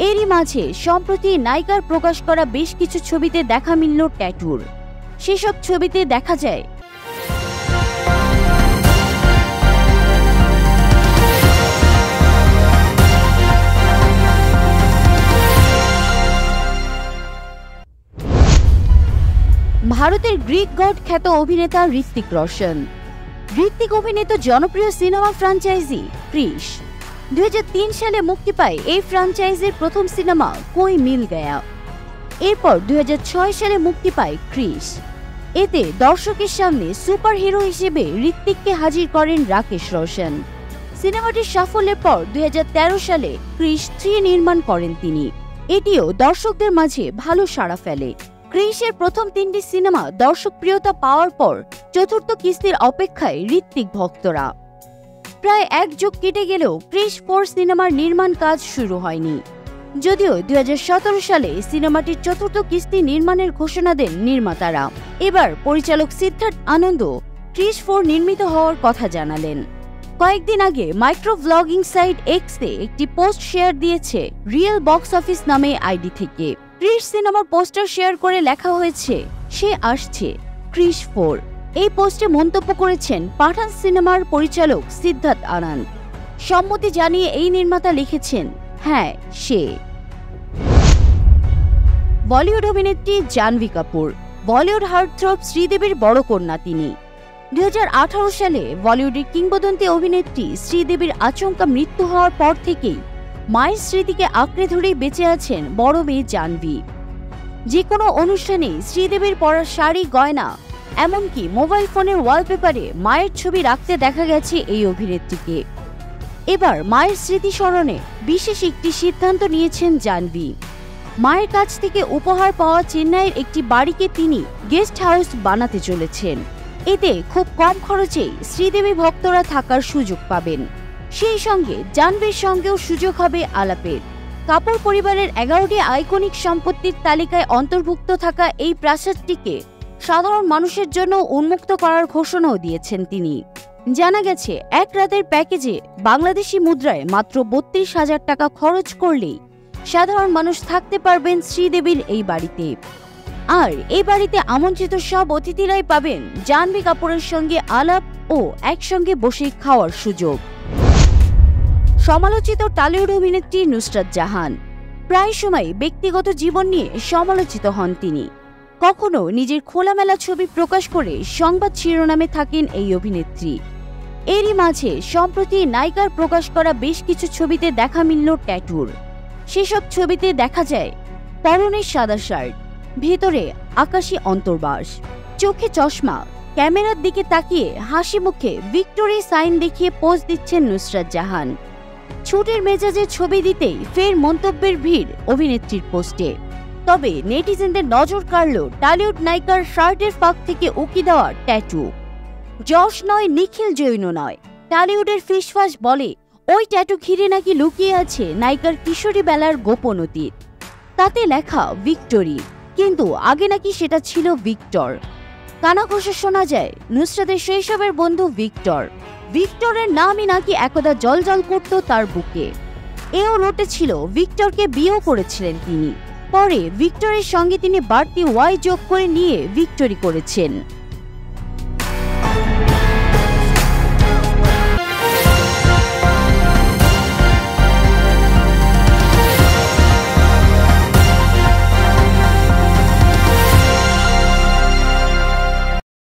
এরই মাঝে সম্প্রতি নায়িকার প্রকাশ করা বেশ কিছু ছবিতে দেখা মিলল ট্যাটুর। সেসব ছবিতে দেখা যায় ভারতের গ্রিক গড খ্যাত অভিনেতা ঋত্বিক রোশন। ঋত্বিক অভিনীত জনপ্রিয় সিনেমা ফ্র্যাঞ্চাইজি ক্রিশ। 2003 সালে মুক্তি পায় এই ফ্র্যাঞ্চাইজির প্রথম সিনেমা কোই মিল গয়া। এরপর 2006 সালে মুক্তি পায় ক্রিশ। এতে দর্শকের সামনে সুপার হিরো হিসেবে ঋত্বিককে হাজির করেন রাকেশ রোশন। সিনেমাটির সাফল্যের পর 2013 সালে ক্রিশ 3 নির্মাণ করেন তিনি। এটিও দর্শকদের মাঝে ভালো সাড়া ফেলে। ক্রিশের প্রথম 3টি সিনেমা দর্শকপ্রিয়তা পাওয়ার পর চতুর্থ কিস্তির অপেক্ষায় ঋত্বিক ভক্তরা। প্রায় 1 যুগ কেটে গেলেও ক্রিশ 4 সিনেমার নির্মাণ কাজ শুরু হয়নি। যদিও 2017 সালে সিনেমাটির চতুর্থ কিস্তি নির্মাণের ঘোষণা দেন নির্মাতারা। এবার পরিচালক সিদ্ধার্থ আনন্দ ক্রিশ 4 নির্মিত হওয়ার কথা জানালেন। কয়েকদিন আগে মাইক্রো ব্লগিং সাইট এক্সে একটি পোস্ট শেয়ার দিয়েছে রিয়েল বক্স অফিস নামে আইডি থেকে। ক্রিশ সিনেমার পোস্টার শেয়ার করে লেখা হয়েছে, সে আসছে ক্রিশ 4। এই পোস্টে মন্তব্য করেছেন পাঠান সিনেমার পরিচালক সিদ্ধার্থ আনন্দ। সম্মতি জানিয়ে এই নির্মাতা লিখেছেন, হ্যাঁ সে। বলিউড অভিনেত্রী জাহ্নবী কাপুর। বলিউড হার্টথ্রব শ্রীদেবীর বড় কন্যা তিনি। 2018 সালে বলিউডের কিংবদন্তি অভিনেত্রী শ্রীদেবীর আচমকা মৃত্যু হওয়ার পর থেকেই মায়ের স্মৃতিকে আঁকড়ে ধরেই বেঁচে আছেন বড় মেয়ে জাহ্নবী। যে কোনো অনুষ্ঠানে শ্রীদেবীর পরা শাড়ি, গয়না, এমনকি মোবাইল ফোনের ওয়ালপেপারে মায়ের ছবি রাখতে দেখা গেছে এই অভিনেত্রীকে। এবার মায়ের স্মৃতি স্মরণে বিশেষ একটি সিদ্ধান্ত নিয়েছেন জাহ্নবী। মায়ের কাছ থেকে উপহার পাওয়া চেন্নাইয়ের একটি বাড়িকে তিনি গেস্ট হাউস বানাতে চলেছেন। এতে খুব কম খরচেই শ্রীদেবী ভক্তরা থাকার সুযোগ পাবেন। সেই সঙ্গে জাহ্নবীর সঙ্গেও সুযোগ হবে আলাপের। কাপুর পরিবারের 11টি আইকনিক সম্পত্তির তালিকায় অন্তর্ভুক্ত থাকা এই প্রাসাদটিকে সাধারণ মানুষের জন্য উন্মুক্ত করার ঘোষণাও দিয়েছেন তিনি। জানা গেছে, এক রাতের প্যাকেজে বাংলাদেশি মুদ্রায় মাত্র 32,000 টাকা খরচ করলেই সাধারণ মানুষ থাকতে পারবেন শ্রীদেবীর এই বাড়িতে। আর এই বাড়িতে আমন্ত্রিত সব অতিথিরাই পাবেন জাহ্নবী কাপুরের সঙ্গে আলাপ ও একসঙ্গে বসে খাওয়ার সুযোগ। সমালোচিত টলিউড অভিনেত্রী নুসরাত জাহান। প্রায় সময় ব্যক্তিগত জীবন নিয়ে সমালোচিত হন তিনি। কখনো নিজের খোলামেলা ছবি প্রকাশ করে সংবাদ শিরোনামে থাকেন এই অভিনেত্রী। এরই মাঝে সম্প্রতি নায়িকার প্রকাশ করা বেশ কিছু ছবিতে দেখা মিলল ট্যাটুর। সেসব ছবিতে দেখা যায় পরনে সাদা শার্ট, ভেতরে আকাশী অন্তর্বাস, চোখে চশমা, ক্যামেরার দিকে তাকিয়ে হাসি মুখে ভিক্টোরি সাইন দেখিয়ে পোজ দিচ্ছেন নুসরাত জাহান। ছুটির মেজাজে ছবি দিতেই ফের মন্তব্যের ভিড় অভিনেত্রীর পোস্টে। তবে নেটিজেনদের নজর কাড়ল টলিউড নায়িকার শার্টের ফাঁক থেকে উকি দেওয়া ট্যাটু। যশ নয়, নিখিল জৈন নয়, টলিউডের ফিসফাস বলে ওই ট্যাটু ঘিরে নাকি লুকিয়ে আছে নায়িকার কিশোরী বেলার গোপন অতীত। তাতে লেখা ভিক্টোরি, কিন্তু আগে নাকি সেটা ছিল ভিক্টর। কানাঘুষে শোনা যায় নুসরাতের শৈশবের বন্ধু ভিক্টর। ভিক্টরের নামই নাকি একদা জলজল করত তার বুকে। এও রটেছিল ভিক্টরকে বিয়েও করেছিলেন তিনি। পরে ভিক্টরের সঙ্গে তিনি বাড়তি ওয়াই যোগ করে নিয়ে ভিক্টোরি করেছেন।